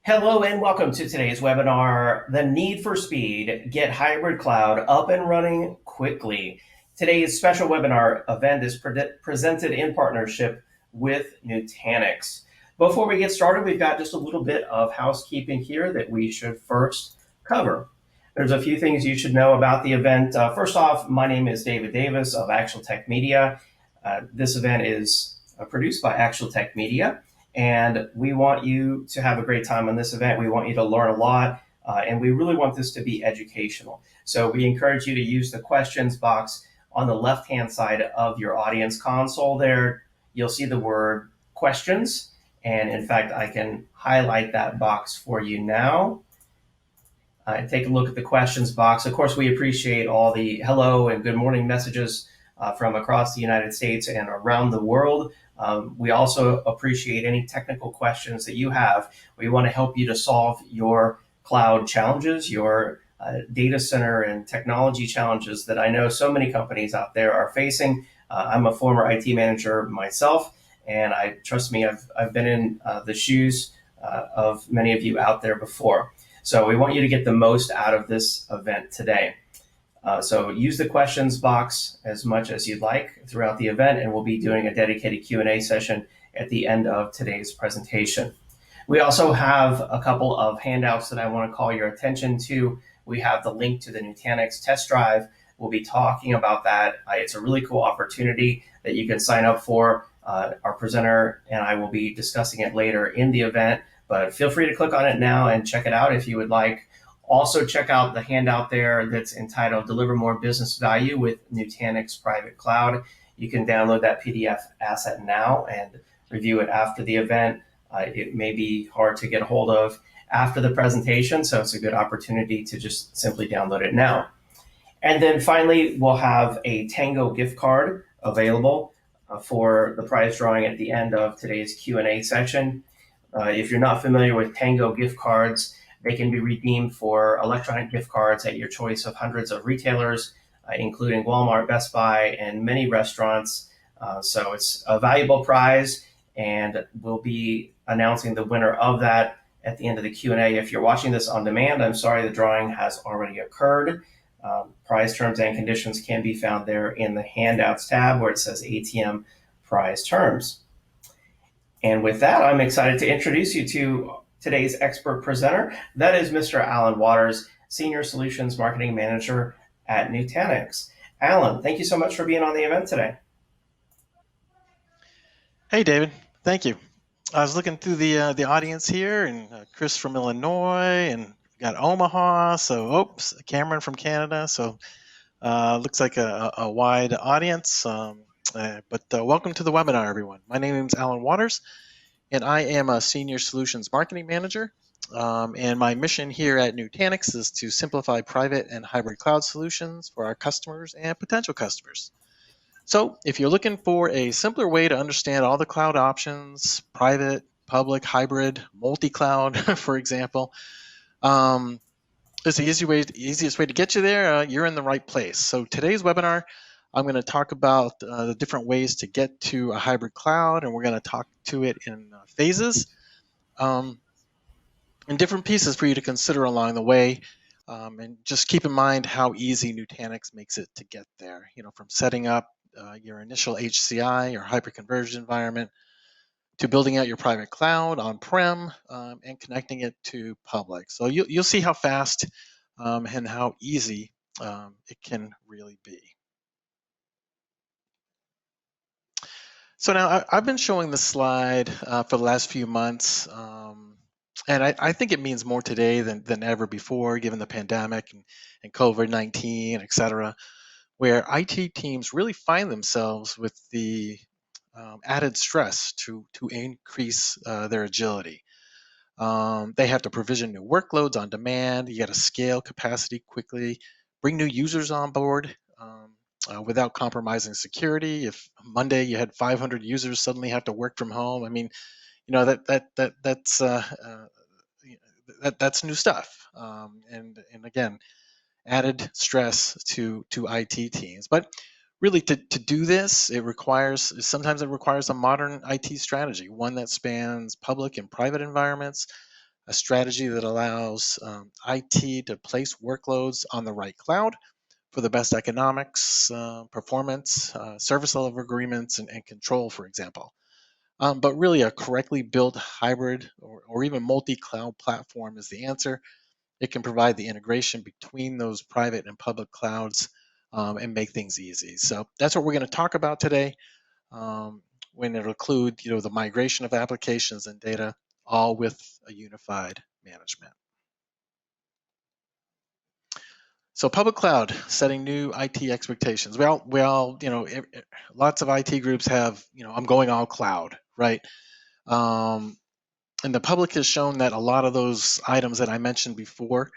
Hello and welcome to today's webinar, The Need for Speed, Get Hybrid Cloud Up and Running Quickly. Today's special webinar event is presented in partnership with Nutanix. Before we get started, we've got just a little bit of housekeeping here that we should first cover. There's a few things you should know about the event. First off, my name is David Davis of Actual Tech Media. This event is produced by Actual Tech Media. And we want you to have a great time on this event. We want you to learn a lot, and we really want this to be educational. So we encourage you to use the questions box on the left-hand side of your audience console there. You'll see the word questions. And in fact, I can highlight that box for you now. Take a look at the questions box. Of course, we appreciate all the hello and good morning messages from across the United States and around the world. We also appreciate any technical questions that you have. We want to help you to solve your cloud challenges, your data center and technology challenges that I know so many companies out there are facing. I'm a former IT manager myself, and trust me, I've been in the shoes of many of you out there before. So we want you to get the most out of this event today. So use the questions box as much as you'd like throughout the event, and we'll be doing a dedicated Q&A session at the end of today's presentation. We also have a couple of handouts that I want to call your attention to. We have the link to the Nutanix test drive. We'll be talking about that. It's a really cool opportunity that you can sign up for. Our presenter and I will be discussing it later in the event, but feel free to click on it now and check it out if you would like. Also, check out the handout there that's entitled Deliver More Business Value with Nutanix Private Cloud. You can download that PDF asset now and review it after the event. It may be hard to get a hold of after the presentation, so it's a good opportunity to just simply download it now. And then finally, we'll have a Tango gift card available for the prize drawing at the end of today's Q&A section. If you're not familiar with Tango gift cards, they can be redeemed for electronic gift cards at your choice of hundreds of retailers, including Walmart, Best Buy, and many restaurants. So it's a valuable prize, and we'll be announcing the winner of that at the end of the Q&A. If you're watching this on demand, I'm sorry, the drawing has already occurred. Prize terms and conditions can be found there in the handouts tab where it says ATM prize terms. And with that, I'm excited to introduce you to today's expert presenter. That is Mr. Alan Waters, Senior Solutions Marketing Manager at Nutanix. Alan, thank you so much for being on the event today. Hey, David. Thank you. I was looking through the audience here, and Chris from Illinois, and got Omaha. So, Cameron from Canada. So, looks like a wide audience. But welcome to the webinar, everyone. My name is Alan Waters, and I am a Senior Solutions Marketing Manager. And my mission here at Nutanix is to simplify private and hybrid cloud solutions for our customers and potential customers. So if you're looking for a simpler way to understand all the cloud options, private, public, hybrid, multi-cloud, for example, it's the easiest way to get you there. You're in the right place. So today's webinar, I'm going to talk about the different ways to get to a hybrid cloud, and we're going to talk to it in phases and different pieces for you to consider along the way. And just keep in mind how easy Nutanix makes it to get there, from setting up your initial HCI or hyperconverged environment to building out your private cloud on-prem and connecting it to public. So you'll see how fast and how easy it can really be. So now I've been showing this slide for the last few months, and I think it means more today than ever before, given the pandemic and COVID-19, et cetera, where IT teams really find themselves with the added stress to increase their agility. They have to provision new workloads on demand. You got to scale capacity quickly, bring new users on board without compromising security. If Monday you had 500 users suddenly have to work from home, I mean, that's new stuff. And again, added stress to IT teams. But really, to do this, sometimes it requires a modern IT strategy, one that spans public and private environments, a strategy that allows IT to place workloads on the right cloud for the best economics, performance, service level agreements, and control, for example. But really, a correctly built hybrid or even multi cloud platform is the answer. It can provide the integration between those private and public clouds and make things easy. So that's what we're going to talk about today. When it'll include, the migration of applications and data, all with a unified management. So public cloud setting new IT expectations. We all, lots of IT groups have, I'm going all cloud, right? Um, and the public has shown that a lot of those items that I mentioned before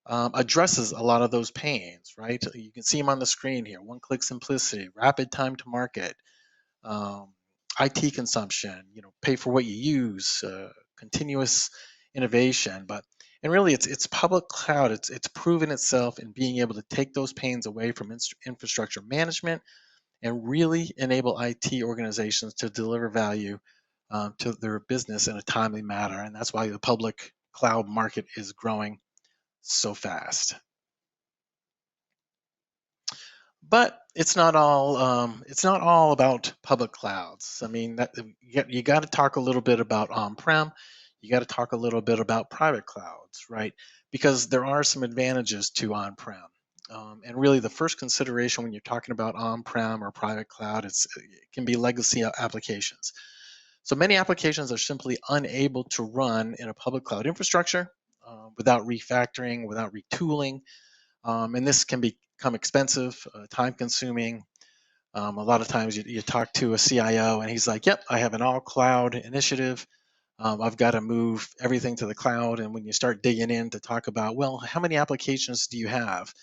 addresses a lot of those pains, right? You can see them on the screen here: one-click simplicity, rapid time to market, um, IT consumption, pay for what you use, continuous innovation. But and really, it's public cloud. It's proven itself in being able to take those pains away from infrastructure management and really enable IT organizations to deliver value to their business in a timely manner. And that's why the public cloud market is growing so fast. But it's not all about public clouds. I mean, you got to talk a little bit about on-prem. You got to talk a little bit about private clouds, right? Because there are some advantages to on-prem. And really, the first consideration when you're talking about on-prem or private cloud, it can be legacy applications. So many applications are simply unable to run in a public cloud infrastructure without refactoring, without retooling, and this can become expensive, time consuming. A lot of times you talk to a CIO and he's like, yep, I have an all cloud initiative. I've got to move everything to the cloud. And when you start digging in to talk about, well, how many applications do you have?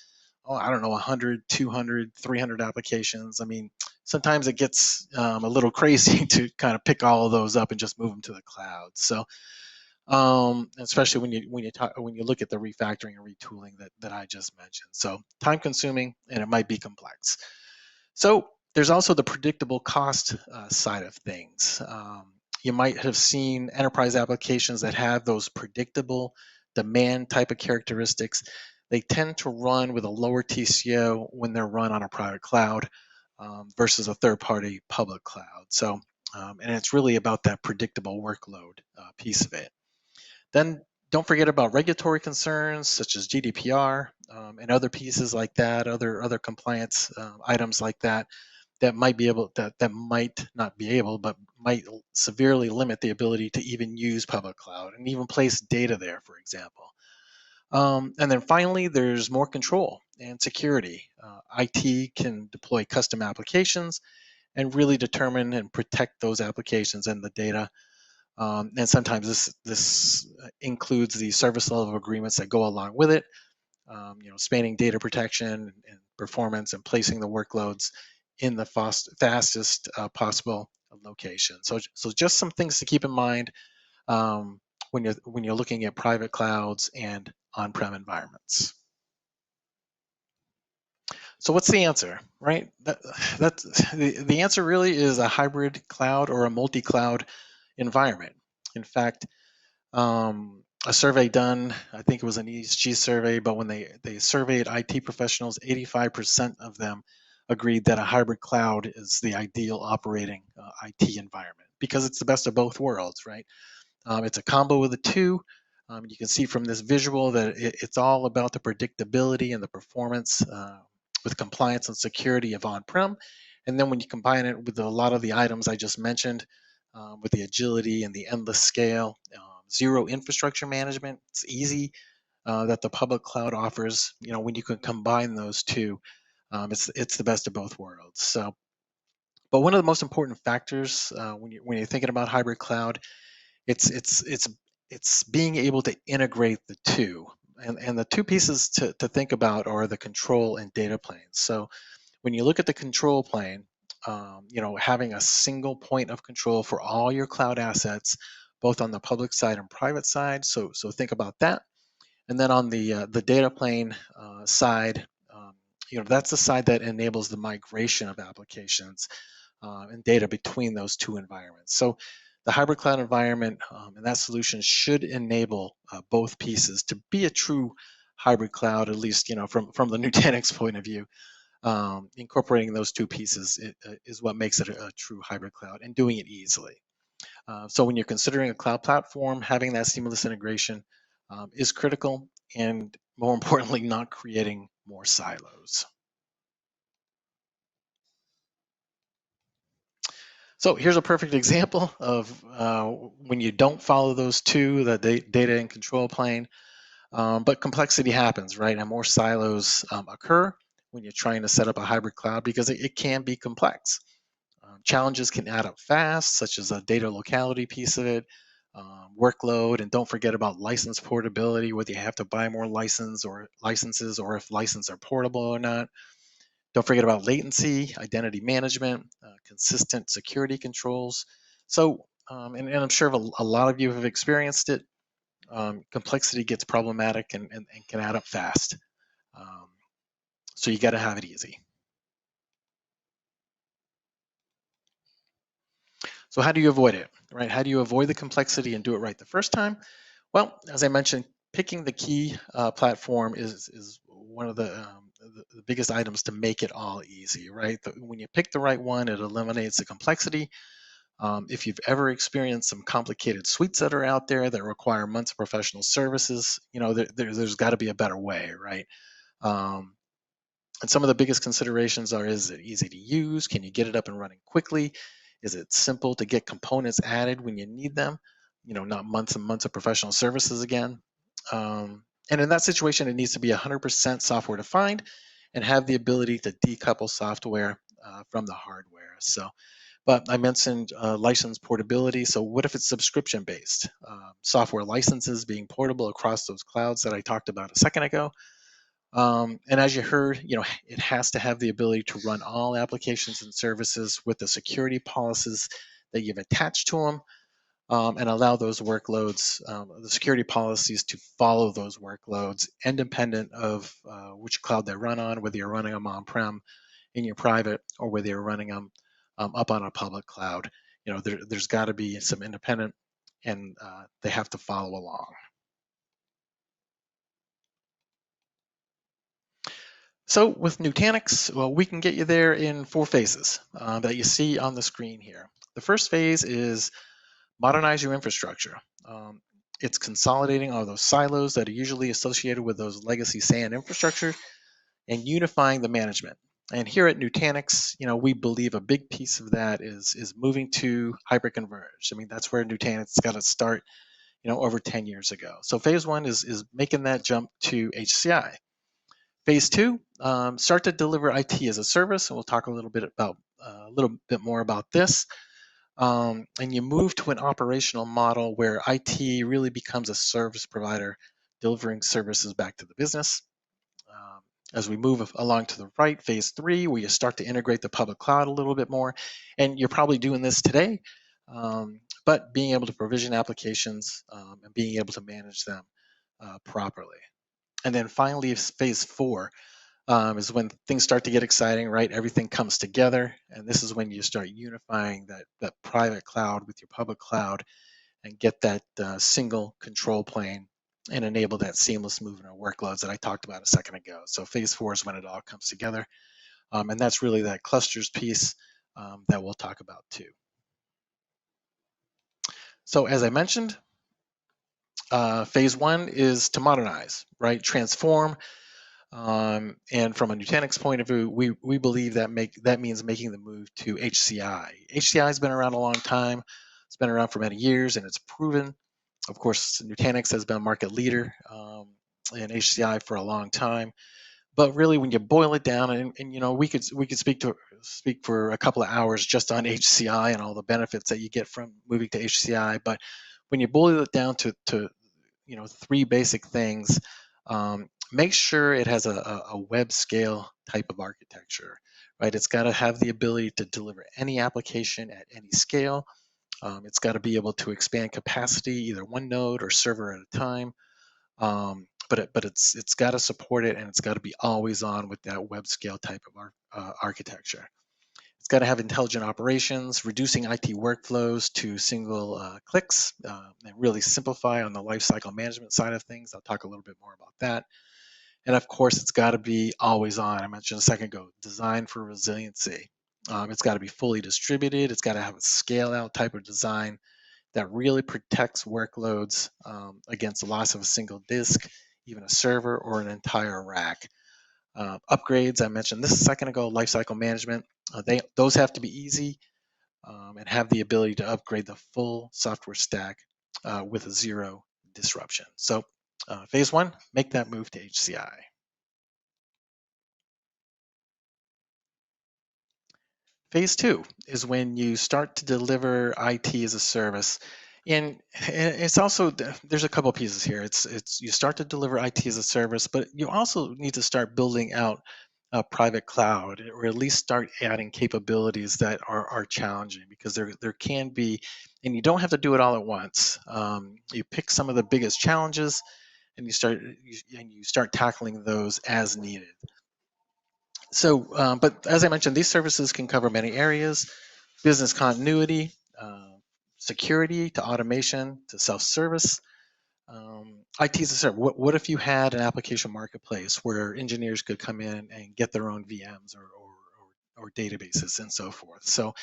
Oh, I don't know, 100, 200, 300 applications. I mean, sometimes it gets a little crazy to kind of pick all of those up and just move them to the cloud. So especially when you look at the refactoring and retooling that I just mentioned. So time consuming and it might be complex. So there's also the predictable cost side of things. You might have seen enterprise applications that have those predictable demand type of characteristics. They tend to run with a lower TCO when they're run on a private cloud versus a third-party public cloud. So, and it's really about that predictable workload piece of it. Then don't forget about regulatory concerns such as GDPR and other pieces like that, other compliance items like that that might not be able, but might severely limit the ability to even use public cloud and even place data there, for example. And then finally, there's more control and security. IT can deploy custom applications and really determine and protect those applications and the data, and sometimes this includes the service level agreements that go along with it, spanning data protection and performance and placing the workloads in the fastest possible location. So just some things to keep in mind when you're looking at private clouds and on-prem environments. So what's the answer, right? That's the answer really is a hybrid cloud or a multi-cloud environment. In fact, a survey done, I think it was an ESG survey, but when they surveyed IT professionals, 85% of them agreed that a hybrid cloud is the ideal operating IT environment because it's the best of both worlds, right? It's a combo of the two. You can see from this visual that it's all about the predictability and the performance with compliance and security of on-prem. And then when you combine it with a lot of the items I just mentioned, with the agility and the endless scale, zero infrastructure management, it's easy that the public cloud offers. When you can combine those two, it's the best of both worlds. So, but one of the most important factors when you're thinking about hybrid cloud, it's being able to integrate the two. And the two pieces to think about are the control and data planes. So when you look at the control plane, having a single point of control for all your cloud assets, both on the public side and private side. So think about that. And then on the data plane side, that's the side that enables the migration of applications and data between those two environments. So The hybrid cloud environment and that solution should enable both pieces to be a true hybrid cloud, at least from the Nutanix point of view. Incorporating those two pieces is what makes it a true hybrid cloud, and doing it easily. So when you're considering a cloud platform, having that seamless integration is critical, and more importantly, not creating more silos. So here's a perfect example of when you don't follow those two, the data and control plane, but complexity happens, right? And more silos occur when you're trying to set up a hybrid cloud because it can be complex. Challenges can add up fast, such as a data locality piece of it, workload, and don't forget about license portability, whether you have to buy more licenses or if licenses are portable or not. Don't forget about latency, identity management, consistent security controls. So, and I'm sure a lot of you have experienced it. Complexity gets problematic and can add up fast. Um, so you got to have it easy. So how do you avoid it, right? How do you avoid the complexity and do it right the first time? Well, as I mentioned, picking the key platform is one of the biggest items to make it all easy, right? When you pick the right one, it eliminates the complexity. If you've ever experienced some complicated suites that are out there that require months of professional services, there's got to be a better way, right? Um, and some of the biggest considerations are: is it easy to use? Can you get it up and running quickly? Is it simple to get components added when you need them? Not months and months of professional services again. And in that situation, it needs to be 100% software defined and have the ability to decouple software from the hardware. But I mentioned license portability. So what if it's subscription based? Software licenses being portable across those clouds that I talked about a second ago. And as you heard, it has to have the ability to run all applications and services with the security policies that you've attached to them, and allow those workloads, the security policies to follow those workloads independent of which cloud they run on, whether you're running them on-prem in your private or whether you're running them up on a public cloud. There's got to be some independent, and they have to follow along. So with Nutanix, well, we can get you there in 4 phases that you see on the screen here. The first phase is modernize your infrastructure. It's consolidating all those silos that are usually associated with those legacy SAN infrastructure and unifying the management. And here at Nutanix, we believe a big piece of that is moving to hyperconverged. I mean, that's where Nutanix got to start, over 10 years ago. So phase 1 is making that jump to HCI. Phase 2, start to deliver IT as a service, and we'll talk a little bit more about this. And you move to an operational model where IT really becomes a service provider, delivering services back to the business. As we move along to the right, phase 3, where you start to integrate the public cloud a little bit more, and you're probably doing this today, but being able to provision applications and being able to manage them properly. And then finally, phase 4 is when things start to get exciting, right? Everything comes together, and this is when you start unifying that private cloud with your public cloud and get that single control plane and enable that seamless movement of workloads that I talked about a second ago. So phase 4 is when it all comes together, and that's really that clusters piece that we'll talk about too. So as I mentioned, phase 1 is to modernize, right? Transform. And from a Nutanix point of view, we believe that means making the move to HCI. HCI has been around a long time. It's been around for many years, and it's proven. Of course, Nutanix has been a market leader in HCI for a long time. But really, when you boil it down, and we could speak for a couple of hours just on HCI and all the benefits that you get from moving to HCI. But when you boil it down to 3 basic things, make sure it has a web scale type of architecture, right? It's got to have the ability to deliver any application at any scale. It's got to be able to expand capacity, either one node or server at a time. But it's got to support it, and it's got to be always on with that web scale type of architecture. It's got to have intelligent operations, reducing IT workflows to single clicks, and really simplify on the lifecycle management side of things. I'll talk a little bit more about that. And of course, it's got to be always on. I mentioned a second ago, designed for resiliency. It's got to be fully distributed. It's got to have a scale out type of design that really protects workloads against the loss of a single disk, even a server or an entire rack. Upgrades, I mentioned this a second ago, lifecycle management. Those have to be easy and have the ability to upgrade the full software stack with a zero disruption. So phase one, make that move to HCI. Phase two is when you start to deliver IT as a service. And it's also, there's a couple pieces here. It's you start to deliver IT as a service, but you also need to start building out a private cloud, or at least start adding capabilities that are challenging, because there can be, and you don't have to do it all at once. You pick some of the biggest challenges, and you start tackling those as needed. So, but as I mentioned, these services can cover many areas: business continuity, security, to automation, to self-service. IT as a service. What if you had an application marketplace where engineers could come in and get their own VMs or databases and so forth? So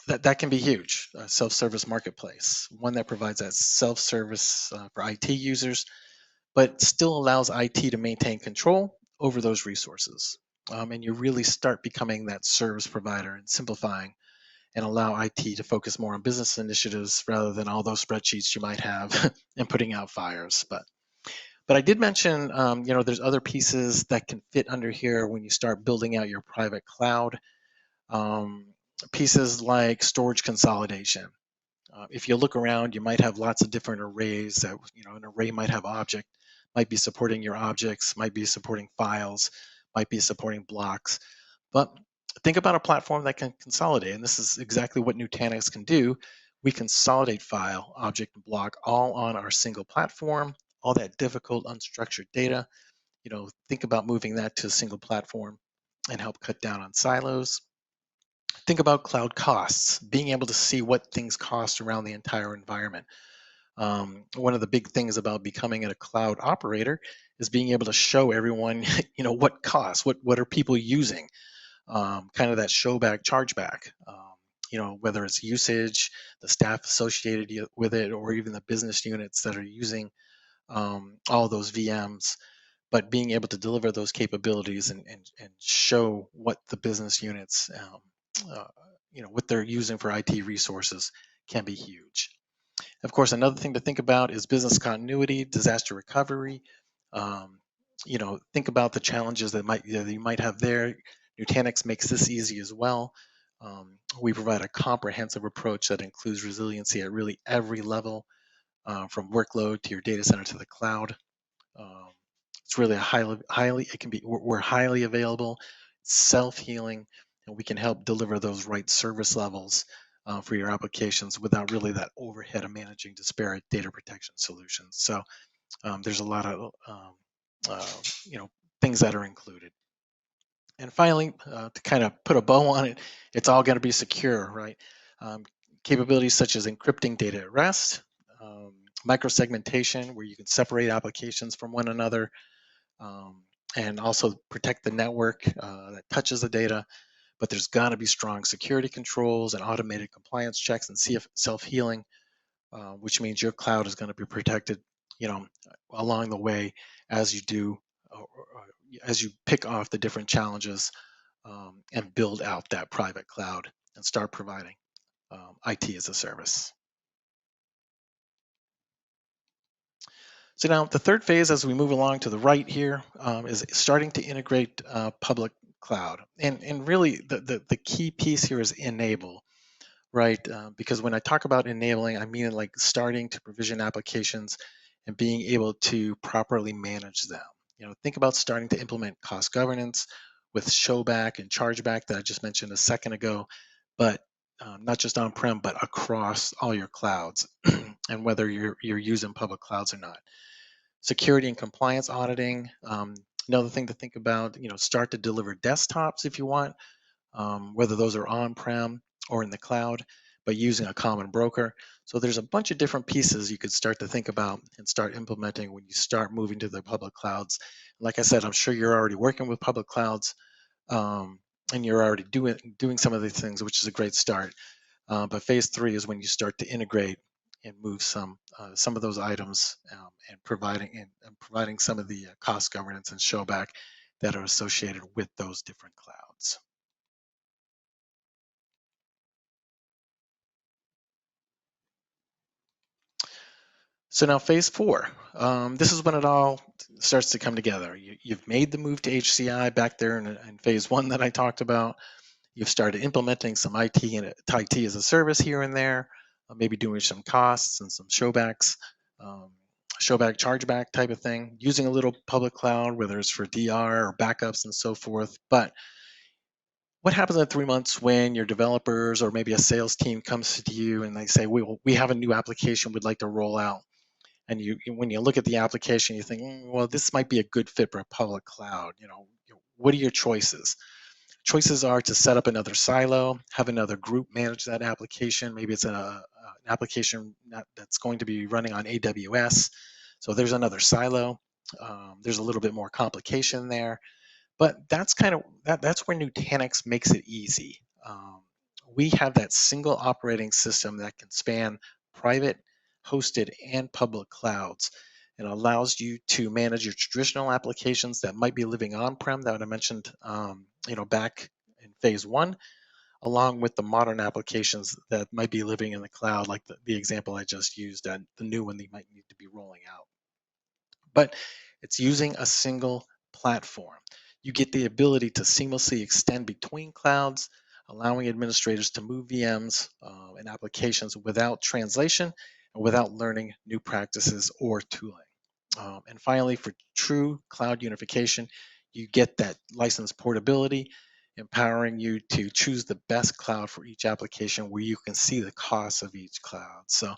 that can be huge. A self-service marketplace, one that provides that self-service for IT users, but still allows IT to maintain control over those resources. And you really start becoming that service provider and simplifying, and allow IT to focus more on business initiatives rather than all those spreadsheets you might have and putting out fires. But I did mention, there's other pieces that can fit under here when you start building out your private cloud. Um, Pieces like storage consolidation. If you look around, you might have lots of different arrays that, an array might have object, might be supporting your objects, might be supporting files, might be supporting blocks. But think about a platform that can consolidate, and this is exactly what Nutanix can do. We consolidate file, object, and block all on our single platform, all that difficult unstructured data. Think about moving that to a single platform and help cut down on silos. Think about cloud costs, being able to see what things cost around the entire environment. One of the big things about becoming a cloud operator is being able to show everyone, what costs, what are people using, kind of that show back, charge back. Whether it's usage, the staff associated with it, or even the business units that are using all those VMs, but being able to deliver those capabilities and show what the business units, what they're using for IT resources can be huge. Of course, another thing to think about is business continuity, disaster recovery. Um, think about the challenges that you might have there. Nutanix makes this easy as well. We provide a comprehensive approach that includes resiliency at really every level, from workload to your data center to the cloud. Um, it's really a highly, it can be, we're highly available, self-healing, and we can help deliver those right service levels for your applications without really that overhead of managing disparate data protection solutions. So there's a lot of, uh, things that are included. And finally, to kind of put a bow on it, it's all going to be secure, right? Um, Capabilities such as encrypting data at rest, um, microsegmentation, where you can separate applications from one another, um, and also protect the network that touches the data. But there's got to be strong security controls and automated compliance checks and self-healing, which means your cloud is going to be protected, along the way as you do, as you pick off the different challenges, and build out that private cloud and start providing IT as a service. So now the third phase, as we move along to the right here, is starting to integrate public cloud. And really the key piece here is enable, right? Because when I talk about enabling, I mean like starting to provision applications and being able to properly manage them. Think about starting to implement cost governance with showback and chargeback that I just mentioned a second ago, but not just on-prem, but across all your clouds, and whether you're using public clouds or not. Security and compliance auditing. Another thing to think about, start to deliver desktops if you want, whether those are on-prem or in the cloud, but using a common broker. So there's a bunch of different pieces you could start to think about and start implementing when you start moving to the public clouds. Like I said, I'm sure you're already working with public clouds, um, and you're already doing some of these things, which is a great start. But phase 3 is when you start to integrate and move some of those items, and providing some of the cost governance and showback that are associated with those different clouds. So now phase 4, this is when it all starts to come together. You've made the move to HCI back there in phase 1 that I talked about. You've started implementing some IT as a service here and there, maybe doing some costs and some showbacks, um, showback, chargeback type of thing, using a little public cloud, whether it's for DR or backups and so forth. But what happens in 3 months when your developers or maybe a sales team comes to you and they say, we have a new application we'd like to roll out. And when you look at the application, you think, well, this might be a good fit for a public cloud. What are your choices? Choices are to set up another silo, have another group manage that application. Maybe it's an application that's going to be running on AWS. So there's another silo. There's a little bit more complication there, but that's kind of that's where Nutanix makes it easy. We have that single operating system that can span private, hosted, and public clouds, and allows you to manage your traditional applications that might be living on-prem that I mentioned, back in phase 1, along with the modern applications that might be living in the cloud, like the example I just used, and the new one they might need to be rolling out. But it's using a single platform. You get the ability to seamlessly extend between clouds, allowing administrators to move VMs and applications without translation and without learning new practices or tooling. And finally, for true cloud unification, you get that license portability, empowering you to choose the best cloud for each application where you can see the costs of each cloud. So,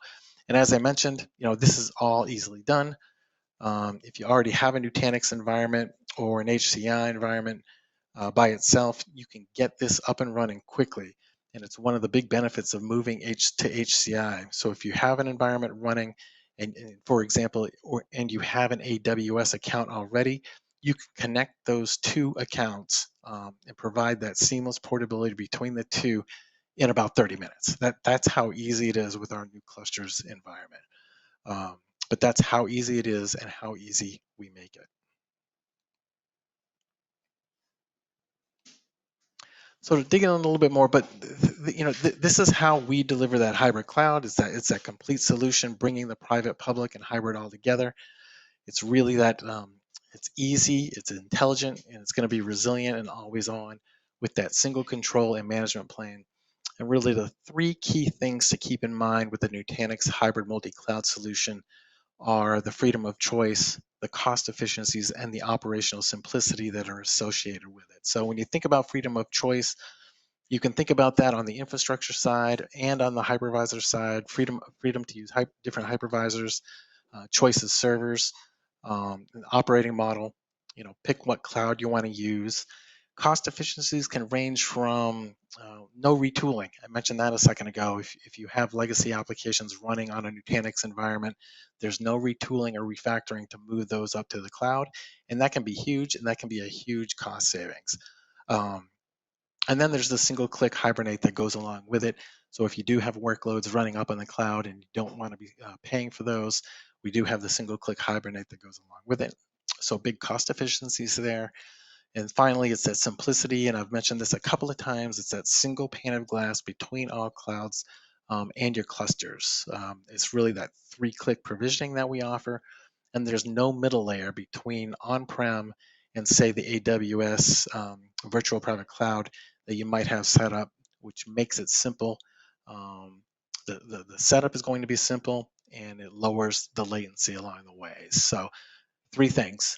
and as I mentioned, this is all easily done. If you already have a Nutanix environment or an HCI environment by itself, you can get this up and running quickly. And it's one of the big benefits of moving to HCI. So if you have an environment running, and for example, and you have an AWS account already, you can connect those two accounts and provide that seamless portability between the two in about 30 minutes. That's how easy it is with our new clusters environment. Um, but that's how easy it is and how easy we make it. So to dig in a little bit more, but this is how we deliver that hybrid cloud. It's that complete solution, bringing the private, public, and hybrid all together. It's really that it's easy, it's intelligent, and it's going to be resilient and always on with that single control and management plane. And really, the 3 key things to keep in mind with the Nutanix hybrid multi-cloud solution are the freedom of choice, the cost efficiencies, and the operational simplicity that are associated with it. So when you think about freedom of choice, you can think about that on the infrastructure side and on the hypervisor side, freedom to use different hypervisors, choice of servers, an operating model, pick what cloud you want to use. Cost efficiencies can range from no retooling. I mentioned that a second ago. If you have legacy applications running on a Nutanix environment, there's no retooling or refactoring to move those up to the cloud. And that can be huge, and that can be a huge cost savings. And then there's the single click hibernate that goes along with it. So if you do have workloads running up in the cloud and you don't want to be paying for those, we do have the single click hibernate that goes along with it. So big cost efficiencies there. And finally, it's that simplicity, and I've mentioned this a couple of times, it's that single pane of glass between all clouds and your clusters. It's really that 3-click provisioning that we offer, and there's no middle layer between on-prem and say the AWS virtual private cloud that you might have set up, which makes it simple. The setup is going to be simple, and it lowers the latency along the way. So 3 things: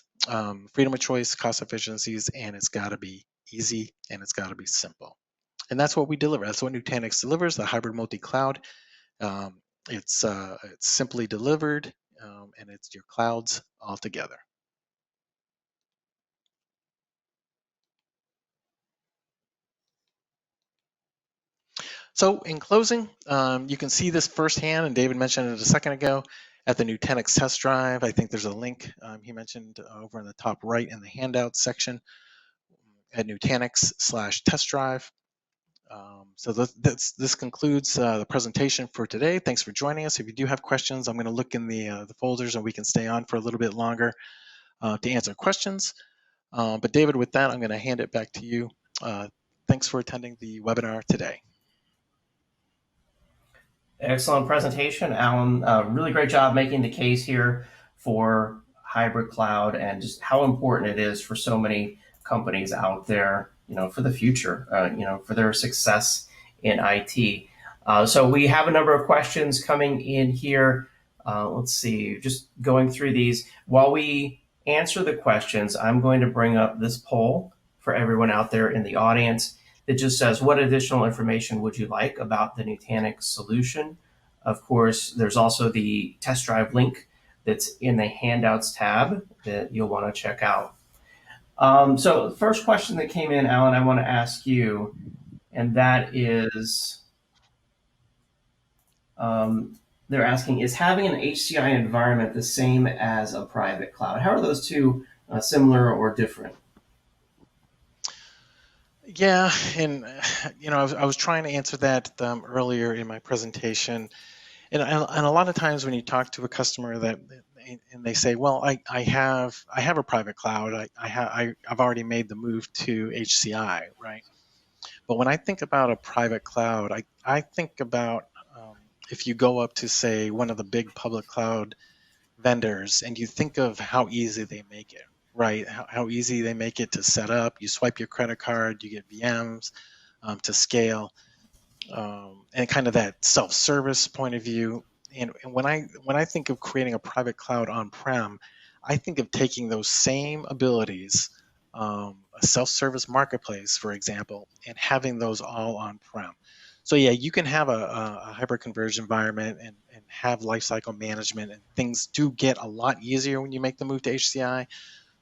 freedom of choice, cost efficiencies, and it's got to be easy and it's got to be simple. And that's what we deliver. That's what Nutanix delivers, the hybrid multi-cloud. It's simply delivered, and it's your clouds all together. So in closing, you can see this firsthand, and David mentioned it a second ago, at the Nutanix test drive. I think there's a link he mentioned over in the top right in the handout section at Nutanix/test drive. So this concludes the presentation for today. Thanks for joining us. If you do have questions, I'm going to look in the folders and we can stay on for a little bit longer to answer questions. But David, with that, I'm going to hand it back to you. Thanks for attending the webinar today. Excellent presentation, Alan. Really great job making the case here for hybrid cloud and just how important it is for so many companies out there, for the future, for their success in IT. So we have a number of questions coming in here. Let's see, just going through these. While we answer the questions, I'm going to bring up this poll for everyone out there in the audience. It just says, what additional information would you like about the Nutanix solution? Of course, there's also the test drive link that's in the handouts tab that you'll want to check out. So the first question that came in, Alan, I want to ask you, and that is, they're asking, is having an HCI environment the same as a private cloud? How are those two similar or different? Yeah, and I was trying to answer that earlier in my presentation, and a lot of times when you talk to a customer and they say, well, I have a private cloud, I've already made the move to HCI, right? But when I think about a private cloud, I think about if you go up to, say, one of the big public cloud vendors and you think of how easy they make it, right? How easy they make it to set up. You swipe your credit card, you get VMs to scale, and kind of that self-service point of view. And when I think of creating a private cloud on-prem, I think of taking those same abilities, a self-service marketplace, for example, and having those all on-prem. So yeah, you can have a hyper-converged environment and have lifecycle management, and things do get a lot easier when you make the move to HCI.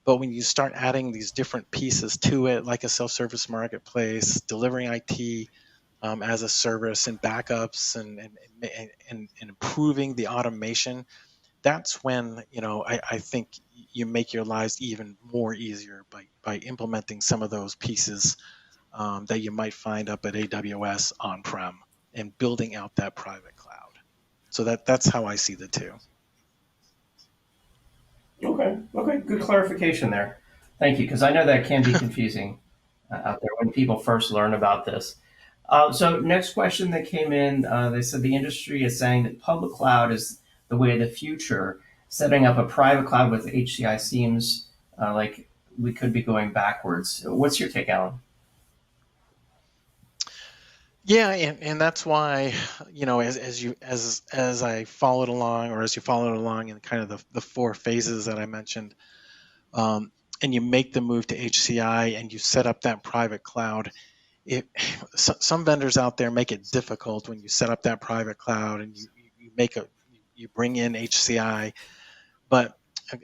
But when you start adding these different pieces to it, like a self-service marketplace, delivering IT as a service, and backups, and improving the automation, that's when I think you make your lives even more easier by implementing some of those pieces that you might find up at AWS on-prem and building out that private cloud. So that's how I see the two. Okay, good clarification there. Thank you, because I know that can be confusing out there when people first learn about this. So next question that came in, they said the industry is saying that public cloud is the way of the future. Setting up a private cloud with HCI seems like we could be going backwards. What's your take, Alan? Yeah, and that's why, as I followed along, or as you followed along in kind of the four phases that I mentioned, and you make the move to HCI and you set up that private cloud, some vendors out there make it difficult when you set up that private cloud and you bring in HCI. But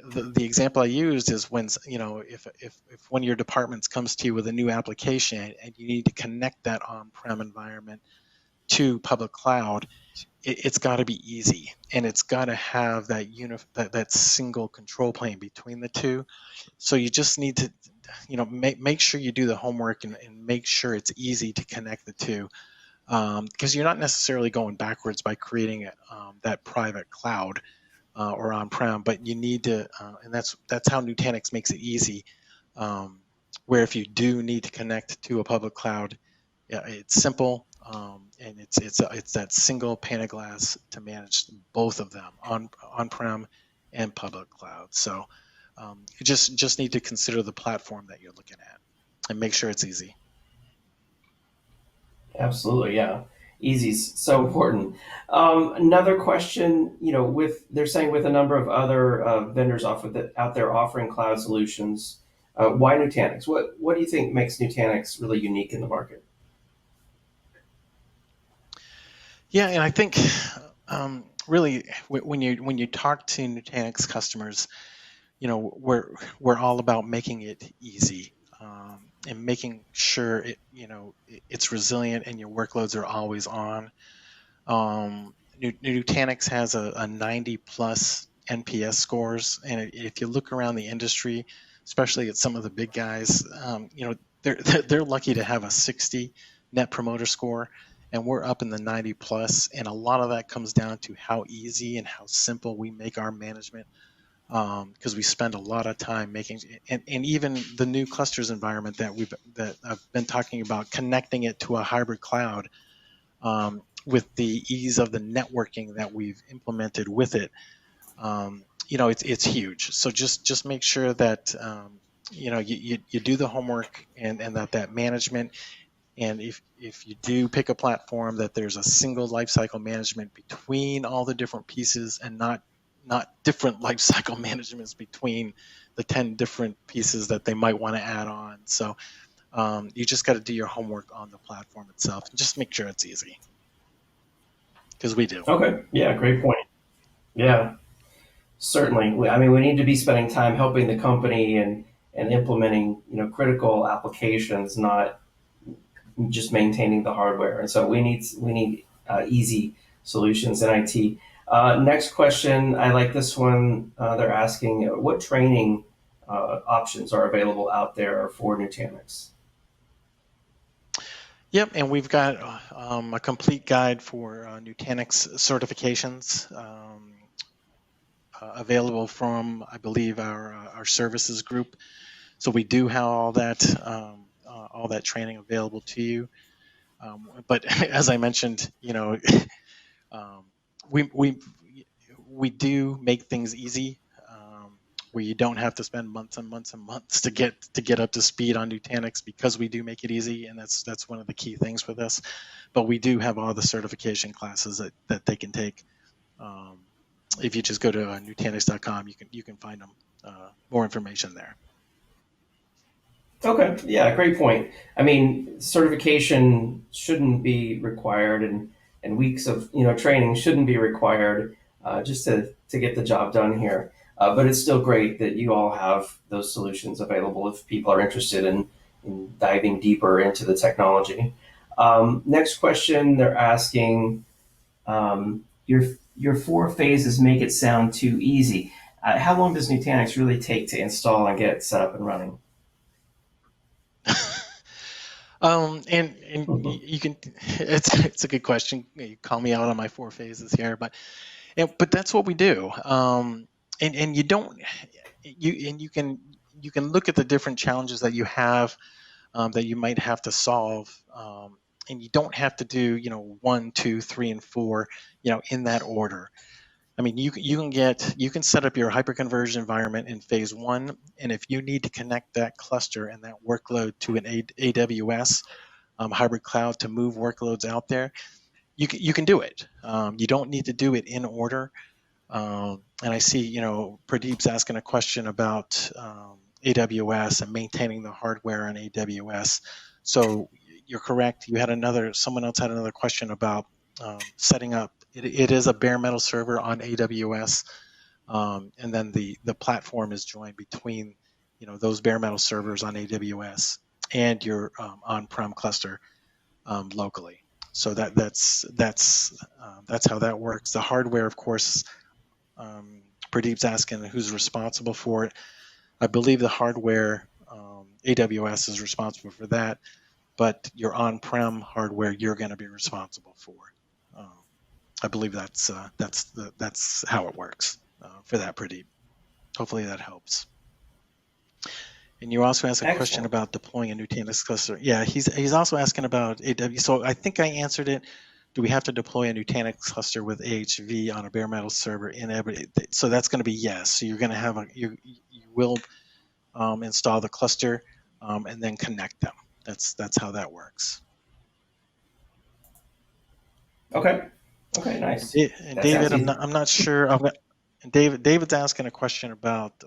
the example I used is when if one of your departments comes to you with a new application and you need to connect that on-prem environment to public cloud, it's got to be easy, and it's got to have that single control plane between the two. So you just need to make sure you do the homework and make sure it's easy to connect the two, because you're not necessarily going backwards by creating that private cloud or on-prem, but you need to, and that's how Nutanix makes it easy. Where if you do need to connect to a public cloud, it's simple, and it's that single pane of glass to manage both of them, on-prem and public cloud. So you just need to consider the platform that you're looking at and make sure it's easy. Absolutely, yeah. Easy is so important. Another question, they're saying with a number of other vendors out there offering cloud solutions, why Nutanix? What do you think makes Nutanix really unique in the market? Yeah, and I think really when you talk to Nutanix customers, we're all about making it easy. and making sure it's resilient and your workloads are always on. Nutanix has a 90 plus NPS scores, and if you look around the industry, especially at some of the big guys, they're they're lucky to have a 60 net promoter score, and we're up in the 90 plus, and a lot of that comes down to how easy and how simple we make our management, because we spend a lot of time making, and even the new clusters environment that I've been talking about, connecting it to a hybrid cloud, with the ease of the networking that we've implemented with it. It's huge. So just make sure that you do the homework, and that management, and if you do pick a platform, that there's a single lifecycle management between all the different pieces, and not different lifecycle managements between the 10 different pieces that they might want to add on. So you just got to do your homework on the platform itself, and just make sure it's easy, because we do. Okay. Yeah, great point. Yeah, certainly. I mean, we need to be spending time helping the company and implementing critical applications, not just maintaining the hardware. And so we need easy solutions in IT. Next question, I like this one. They're asking what training options are available out there for Nutanix. Yep, and we've got a complete guide for Nutanix certifications, available from, I believe, our services group. So we do have all that training available to you. But as I mentioned, um, we we we do make things easy, where you don't have to spend months and months and months to get up to speed on Nutanix, because we do make it easy, and that's one of the key things for this. But we do have all the certification classes that they can take. Um, if you just go to Nutanix.com, you can find them, more information there. Okay, yeah, great point. I mean, certification shouldn't be required, and weeks of training shouldn't be required, just to get the job done here. But it's still great that you all have those solutions available if people are interested in diving deeper into the technology. Next question, they're asking, your four phases make it sound too easy. How long does Nutanix really take to install and get set up and running? And you can, it's a good question. You call me out on my four phases here, but that's what we do. And you don't, you can look at the different challenges that you have, that you might have to solve. And you don't have to do, one, two, three, and four, in that order. I mean, you can set up your hyperconverged environment in phase one, and if you need to connect that cluster and that workload to an AWS, hybrid cloud, to move workloads out there, you can do it. You don't need to do it in order. And I see, Pradeep's asking a question about AWS and maintaining the hardware on AWS. So you're correct. Someone else had another question about setting up. It is a bare metal server on AWS, and then the platform is joined between, those bare metal servers on AWS and your on-prem cluster, locally. So that's how that works. The hardware, of course. Pradeep's asking who's responsible for it. I believe the hardware, AWS is responsible for that, but your on-prem hardware, you're going to be responsible for. Um, I believe that's how it works, for that, Pradeep. Hopefully that helps. And you also asked a question Excellent. about deploying a Nutanix cluster. Yeah, he's also asking about AWS. So I think I answered it. Do we have to deploy a Nutanix cluster with AHV on a bare metal server in every? So that's going to be yes. So you're going to have you will install the cluster, and then connect them. That's how that works. Okay. Okay, And, nice. and That sounds David, easy. I'm not sure. And David's asking a question about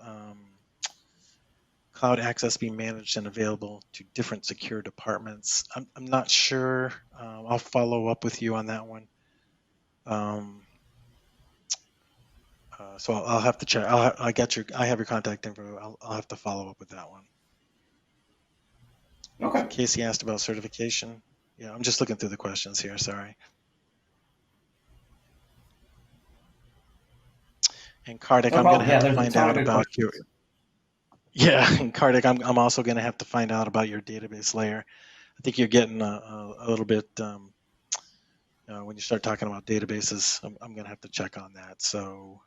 cloud access being managed and available to different secure departments. I'm not sure. I'll follow up with you on that one. Um, so I'll have to check. I have your contact info. I'll have to follow up with that one. Okay. Casey asked about certification. Yeah, I'm just looking through the questions here. Sorry. And Kartik, No I'm going to problem. have Yeah, to there's a find ton of out good about your. questions. Yeah, and Kartik, I'm also going to have to find out about your database layer. I think you're getting a little bit when you start talking about databases. I'm going to have to check on that. So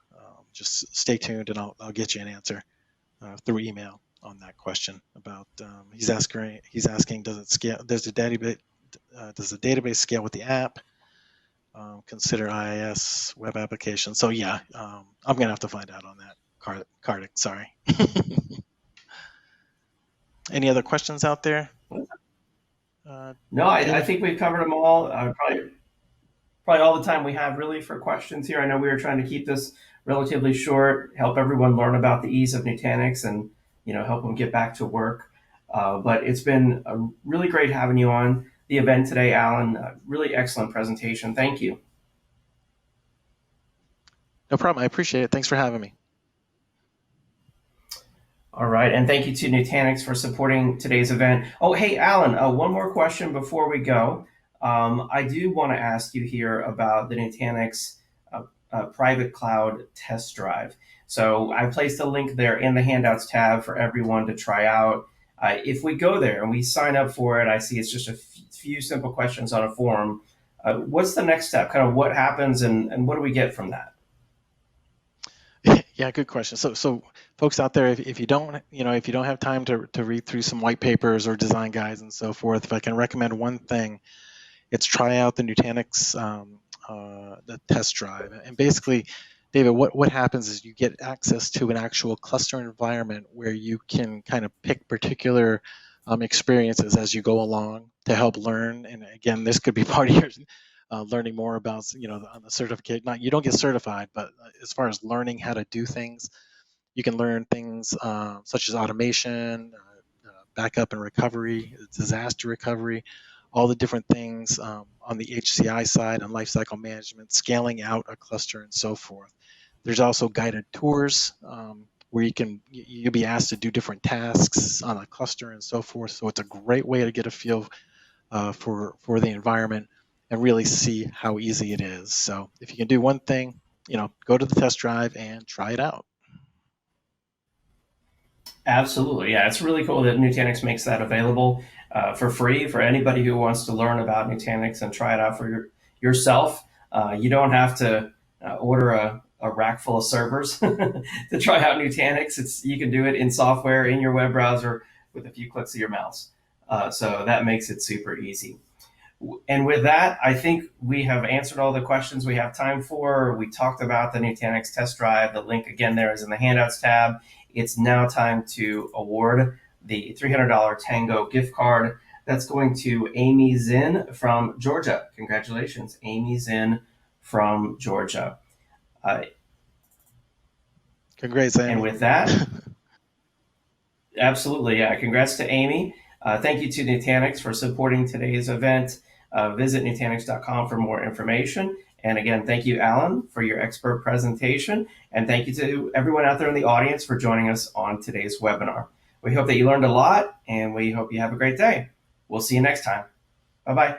just stay tuned, and I'll get you an answer through email on that question about. He's asking does it scale? Does the database scale with the app? Consider IIS web application. So yeah, I'm going to have to find out on that. Kartik, sorry. Any other questions out there, No, I David? think we've covered them all. Probably all the time we have really for questions here. I know we were trying to keep this relatively short, help everyone learn about the ease of Nutanix, and help them get back to work. But it's been really great having you on the event today, Alan. Really excellent presentation. Thank you. No problem. I appreciate it. Thanks for having me. All right, and thank you to Nutanix for supporting today's event. Oh, hey, Alan, one more question before we go. I do want to ask you here about the Nutanix private cloud test drive. So I placed a link there in the handouts tab for everyone to try out. If we go there and we sign up for it, I see it's just a few simple questions on a form. What's the next step? Kind of what happens and what do we get from that? Yeah, good question. So folks out there, if you don't, if you don't have time to read through some white papers or design guides and so forth, if I can recommend one thing, it's try out the Nutanix the test drive. And basically, David, what happens is you get access to an actual cluster environment where you can kind of pick particular experiences as you go along to help learn. And again, this could be part of your learning more about, on the certificate. Not you don't get certified, but as far as learning how to do things, you can learn things such as automation, backup and recovery, disaster recovery, all the different things on the HCI side and lifecycle management, scaling out a cluster and so forth. There's also guided tours where you'll be asked to do different tasks on a cluster and so forth. So it's a great way to get a feel for the environment and really see how easy it is. So if you can do one thing, go to the test drive and try it out. Absolutely. Yeah, it's really cool that Nutanix makes that available for free for anybody who wants to learn about Nutanix and try it out for yourself. You don't have to order a rack full of servers to try out Nutanix. You can do it in software in your web browser with a few clicks of your mouse. So that makes it super easy. And with that, I think we have answered all the questions we have time for. We talked about the Nutanix test drive. The link again there is in the handouts tab. It's now time to award the $300 Tango gift card. That's going to Amy Zinn from Georgia. Congratulations, Amy Zinn from Georgia. Congrats, And Amy. with that, absolutely, yeah. Congrats to Amy. Thank you to Nutanix for supporting today's event. Visit Nutanix.com for more information. And again, thank you, Alan, for your expert presentation. And thank you to everyone out there in the audience for joining us on today's webinar. We hope that you learned a lot, and we hope you have a great day. We'll see you next time. Bye-bye.